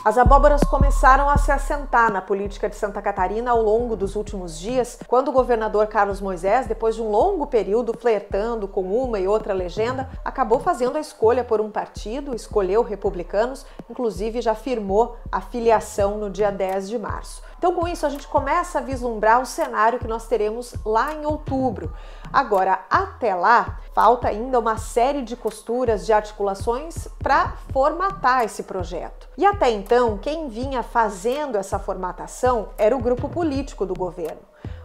As abóboras começaram a se assentar na política de Santa Catarina ao longo dos últimos dias, quando o governador Carlos Moisés, depois de um longo período flertando com uma e outra legenda, acabou fazendo a escolha por um partido, escolheu Republicanos, inclusive já firmou a filiação no dia 10 de março. Então, com isso, a gente começa a vislumbrar o cenário que nós teremos lá em outubro. Agora, até lá, falta ainda uma série de costuras, de articulações para formatar esse projeto. E até então, quem vinha fazendo essa formatação era o grupo político do governo.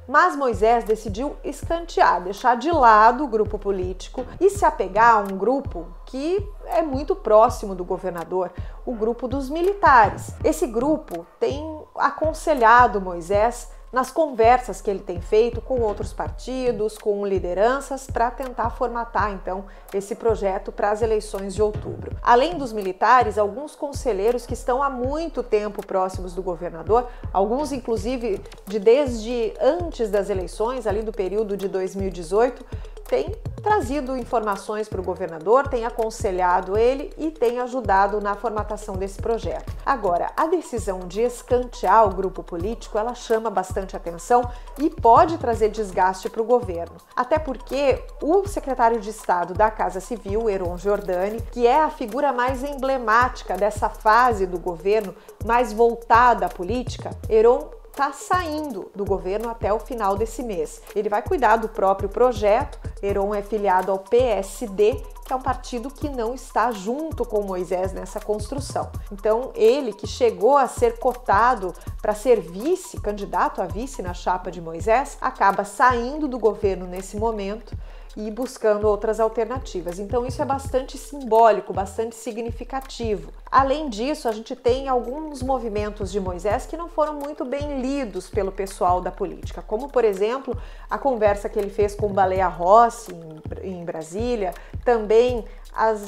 Mas Moisés decidiu escantear, deixar de lado o grupo político e se apegar a um grupo que é muito próximo do governador, o grupo dos militares. Esse grupo tem aconselhado Moisés nas conversas que ele tem feito com outros partidos, com lideranças, para tentar formatar, então, esse projeto para as eleições de outubro. Além dos militares, alguns conselheiros que estão há muito tempo próximos do governador, alguns, inclusive, desde antes das eleições, ali do período de 2018, têm trazido informações para o governador, têm aconselhado ele e têm ajudado na formatação desse projeto. Agora, a decisão de escantear o grupo político, ela chama bastante atenção e pode trazer desgaste para o governo. Até porque o secretário de Estado da Casa Civil, Heron Giordani, que é a figura mais emblemática dessa fase do governo, mais voltada à política, Heron está saindo do governo até o final desse mês. Ele vai cuidar do próprio projeto. Heron é filiado ao PSD, que é um partido que não está junto com Moisés nessa construção. Então, ele que chegou a ser cotado para ser vice, candidato a vice na chapa de Moisés, acaba saindo do governo nesse momento e buscando outras alternativas. Então isso é bastante simbólico, bastante significativo. Além disso, a gente tem alguns movimentos de Moisés que não foram muito bem lidos pelo pessoal da política, como, por exemplo, a conversa que ele fez com Baleia Rossi em Brasília, também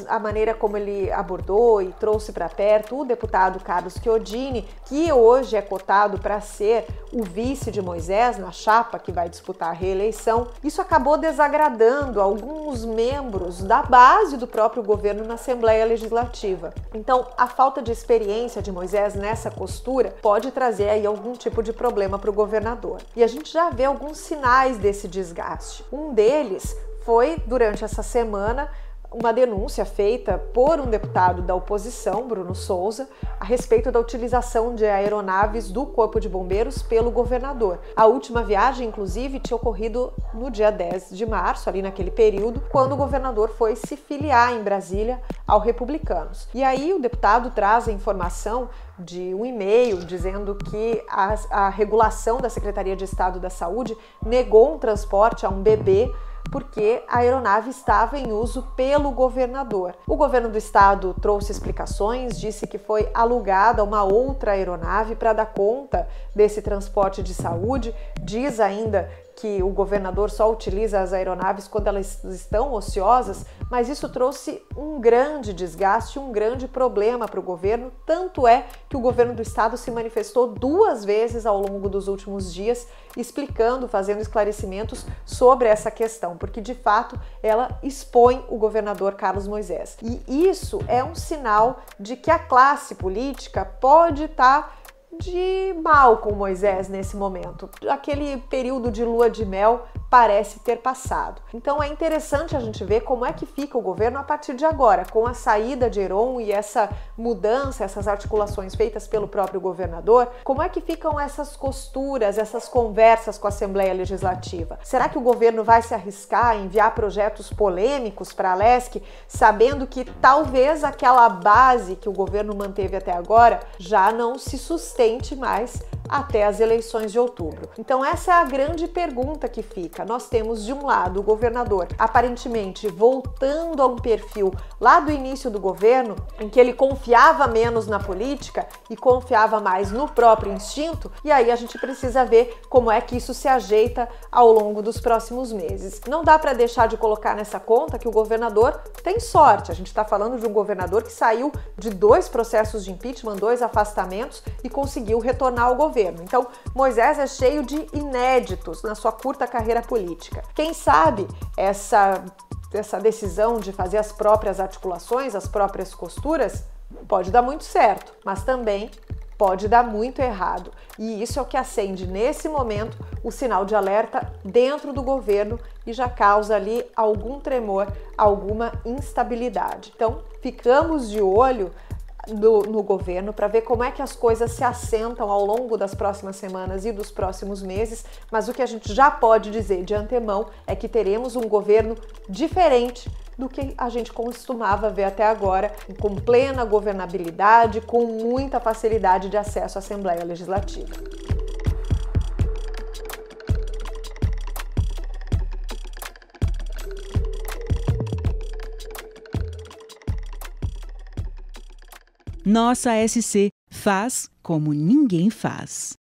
a maneira como ele abordou e trouxe para perto o deputado Carlos Chiodini, que hoje é cotado para ser o vice de Moisés na chapa que vai disputar a reeleição. Isso acabou desagradando alguns membros da base do próprio governo na Assembleia Legislativa. Então, a falta de experiência de Moisés nessa costura pode trazer aí algum tipo de problema para o governador. E a gente já vê alguns sinais desse desgaste. Um deles foi, durante essa semana, uma denúncia feita por um deputado da oposição, Bruno Souza, a respeito da utilização de aeronaves do Corpo de Bombeiros pelo governador. A última viagem, inclusive, tinha ocorrido no dia 10 de março, ali naquele período, quando o governador foi se filiar em Brasília ao Republicanos. E aí o deputado traz a informação de um e-mail dizendo que a regulação da Secretaria de Estado da Saúde negou um transporte a um bebê porque a aeronave estava em uso pelo governador. O governo do estado trouxe explicações, disse que foi alugada uma outra aeronave para dar conta desse transporte de saúde, diz ainda que o governador só utiliza as aeronaves quando elas estão ociosas, mas isso trouxe um grande desgaste, um grande problema para o governo, tanto é que o governo do estado se manifestou 2 vezes ao longo dos últimos dias, explicando, fazendo esclarecimentos sobre essa questão, porque de fato ela expõe o governador Carlos Moisés. E isso é um sinal de que a classe política pode estar de mal com Moisés nesse momento. Aquele período de lua de mel parece ter passado. Então é interessante a gente ver como é que fica o governo a partir de agora, com a saída de Heron e essa mudança, essas articulações feitas pelo próprio governador, como é que ficam essas costuras, essas conversas com a Assembleia Legislativa? Será que o governo vai se arriscar a enviar projetos polêmicos para a LESC, sabendo que talvez aquela base que o governo manteve até agora já não se sustente mais até as eleições de outubro? Então essa é a grande pergunta que fica. Nós temos de um lado o governador aparentemente voltando a um perfil lá do início do governo, em que ele confiava menos na política e confiava mais no próprio instinto, e aí a gente precisa ver como é que isso se ajeita ao longo dos próximos meses. Não dá para deixar de colocar nessa conta que o governador tem sorte. A gente está falando de um governador que saiu de 2 processos de impeachment, 2 afastamentos e conseguiu retornar ao governo. Então, Moisés é cheio de inéditos na sua curta carreira política. Quem sabe essa decisão de fazer as próprias articulações, as próprias costuras, pode dar muito certo, mas também pode dar muito errado. E isso é o que acende nesse momento o sinal de alerta dentro do governo e já causa ali algum tremor, alguma instabilidade. Então, ficamos de olho no governo para ver como é que as coisas se assentam ao longo das próximas semanas e dos próximos meses, mas o que a gente já pode dizer de antemão é que teremos um governo diferente do que a gente costumava ver até agora, com plena governabilidade, com muita facilidade de acesso à Assembleia Legislativa. Nossa SC faz como ninguém faz.